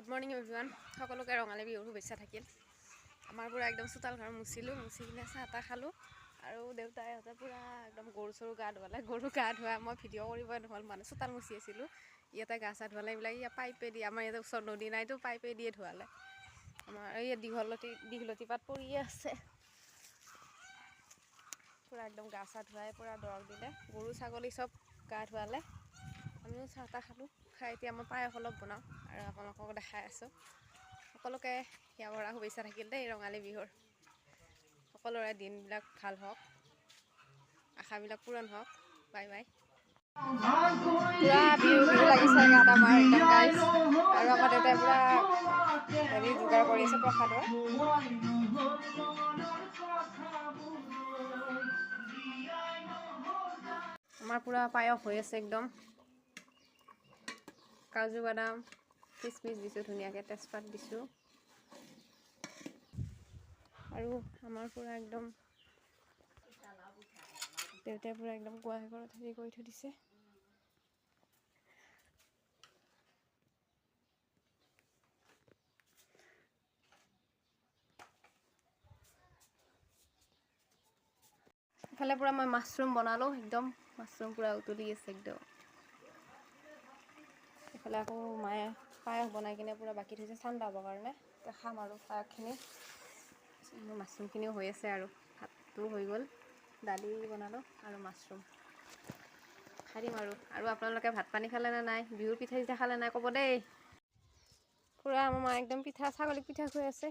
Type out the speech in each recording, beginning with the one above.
Good morning everyone সকলোকে ৰঙালী বিহুৰ শুভেচ্ছা থাকিল। আমাৰ পূৰা একদম চোতাল ঘৰ মুচিলোঁ, মুচি কিনে চাহ তাহ খালোঁ আৰু দেউতাইহঁতে পূৰা একদম গৰু চৰু গা ধুৱালে। গৰু গা ধোৱা মই ভিডিঅ' কৰিবই নহ'ল, মানে চোতাল মুচি আছিলোঁ। ইয়াতে গা চা ধুৱালে, এইবিলাক ইয়াত পাইপে দি, আমাৰ ইয়াতে ওচৰত নদী নাইতো, পাইপে দিয়ে ধুৱালে। আমাৰ এই দীঘলতি পাত পৰিয়ে আছে। পূৰা একদম গা চা ধুৱাই পূৰা দৰগ দিলে, গৰু ছাগলী চব গা ধুৱালে। আমিও চাহ তাহ খালোঁ, খাই এতিয়া মই পায়স অলপ বনাওঁ আৰু আপোনালোকক দেখাই আছোঁ। সকলোকে সেয়া কৰা শুভেচ্ছা থাকিল দেই ৰঙালী বিহুৰ। সকলোৰে দিনবিলাক ভাল হওক, আশাবিলাক পূৰণ হওক। Bye bye. পূৰা বিহু বিহু লাগিছে গাত আমাৰ একদম গাইজ, আৰু আমাৰ দেউতাই পূৰা যোগাৰ কৰি আছে প্ৰসাদৰ। আমাৰ পূৰা পায়স হৈ আছে একদম। কাজু বাদাম কিচমিচ দিছোঁ, ধুনীয়াকৈ তেজপাত দিছোঁ, আৰু আমাৰ পূৰা একদম দেউতাই পূৰা একদম গোৱাই ঘৰত হেৰি কৰি থৈ দিছে। ইফালে পূৰা মই মাছৰুম বনালোঁ, একদম মাছৰুম পূৰা উতলি আছে একদম। এইফালে আকৌ মায়ে পায়স বনাই কিনে পূৰা বাকি থৈছে ঠাণ্ডা হ'বৰ কাৰণে, এতিয়া খাম আৰু পায়সখিনি। মাছৰুমখিনিও হৈ আছে আৰু ভাতটো হৈ গ'ল, দালি বনালোঁ আৰু মাছৰুম খাই দিম আৰু আপোনালোকে ভাত পানী খালে নে নাই, বিহুৰ পিঠা চিঠা খালে নাই ক'ব দেই। পূৰা আমাৰ মা একদম পিঠা, ছাগলীক পিঠা খুৱাই আছে,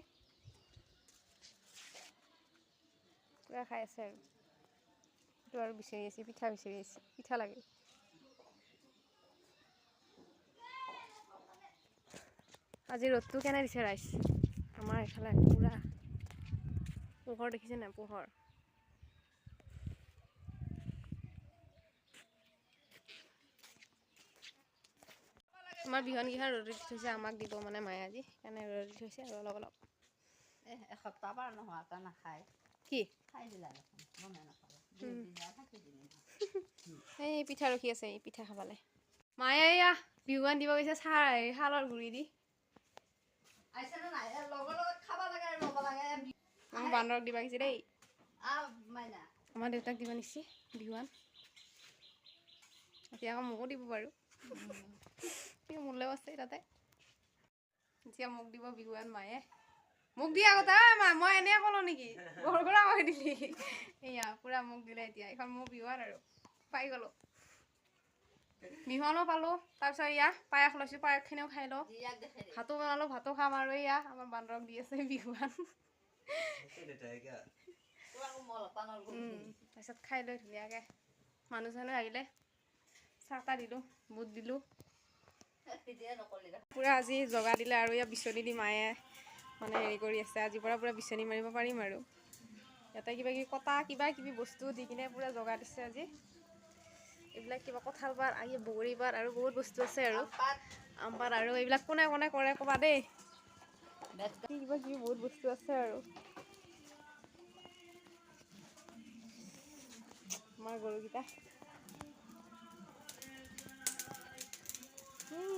পূৰা খাই আছে আৰু সেইটো আৰু বিচাৰি আছে, পিঠা বিচাৰি আছে, পিঠা লাগে। আজি ৰ'দটো কেনে দিছে ৰাইজ, আমাৰ এইফালে পূৰা পোহৰ দেখিছে নাই, পোহৰ। আমাৰ বিহুৱানকেইখন ৰ'দত দি থৈছে, আমাক দিব মানে মায়ে আজি, সেইকাৰণে ৰ'দত দি থৈছে আৰু অলপ অলপ। এসপ্তাহ পাৰ নোহোৱা এটা নাখায় কি খাই দিলা দেখোন, গমেই নাপালোঁ। এই পিঠা ৰখি আছে, এই পিঠা খাবলৈ মায়ে এয়া বিহুৱান দিব গৈছে, শালৰ গুৰি দি। আমাৰ বান্দৰক দিবা গৈছে দেই, আমাৰ দেউতাক দিব নিছে বিহুৱান, এতিয়া আকৌ মোকো দিব বাৰু। মোলৈও আছে তাতে, এতিয়া মোক দিব বিহুৱান মায়ে। মোক দিয়া কথা মা, মই এনেই ক'লো নেকি, ঘৰঘৰা কৈ দিলি। এয়া পূৰা মোক দিলে, এতিয়া এইখন মোৰ বিহুৱান আৰু পাই গ'লোঁ, বিহুৱানো পালোঁ। তাৰপিছত এয়া পায়স লৈছোঁ, পায়সখিনিও খাই লওঁ, ভাতো বনালোঁ, ভাতো খাম। আৰু এয়া আমাৰ বান্দৰক দি আছে বিহুৱান। তাৰপিছত খাই লৈ ধুনীয়াকৈ মানুহ চানুহ আহিলে চাহ তাহ দিলোঁ, বুট দিলোঁ, পূৰা আজি জগা দিলে। আৰু ইয়াত বিচনী দি মায়ে মানে হেৰি কৰি আছে, আজিৰ পৰা পূৰা বিচনী মাৰিব পাৰিম আৰু। ইয়াতে কিবা কিবি কটা কিবা কিবি বস্তু দি কিনে পূৰা জগা দিছে আজি। এইবিলাক কিবা কঁঠাল পাত, বগৰী পাত আৰু বহুত বস্তু আছে আৰু আম পাত, আৰু এইবিলাক কোনে কোনে কৰে ক'বা দেই, কিবা কিবি বহুত বস্তু আছে আৰু। আমাৰ গৰুকেইটা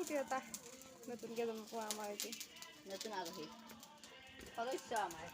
এইটো এটা নতুনকৈ জন্ম পোৱা আমাৰ এইটো নতুন আলহী সদস্য আমাৰ।